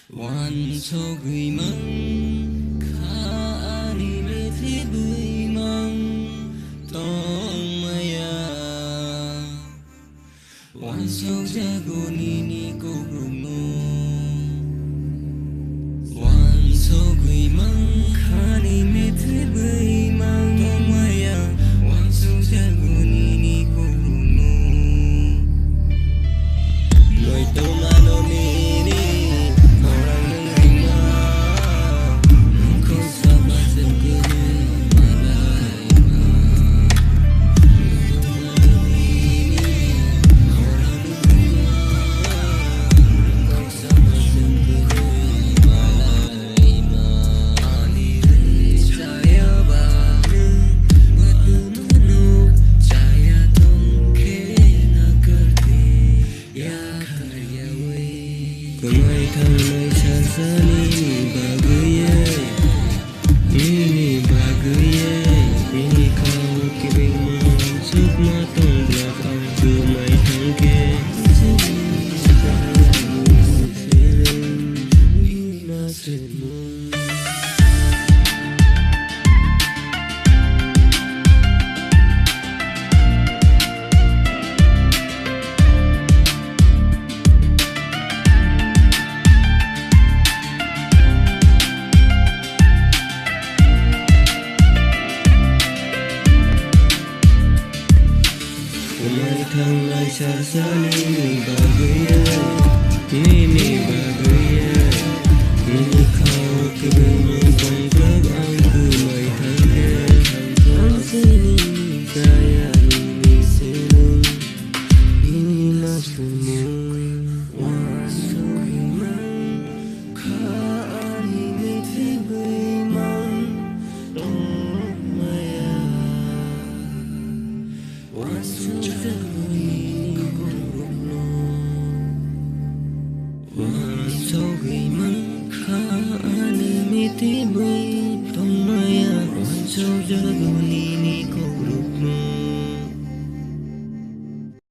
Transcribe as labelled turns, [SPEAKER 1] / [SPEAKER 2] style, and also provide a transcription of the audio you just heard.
[SPEAKER 1] Wan so gửi măng KHAANI mê thế bưởi măng tông maya Wan so jago ni cô rung no Wan so gửi măng KHAANI mê thế bưởi măng tông maya Wan so jago ni cô rung no Người tông ano ni Kemai tanai sasani baguye Ini baguye Ini kau kibing masuk matang belakang Kemai tangke Ini nasibmu Kemai tanai sasani baguye Ini baguye Ini kau kebing masuk belakang Kemai tangke Sini saya ini senang Ini nasibmu So gửi măng KHAANI mê thế bơi tông maya Wan so jago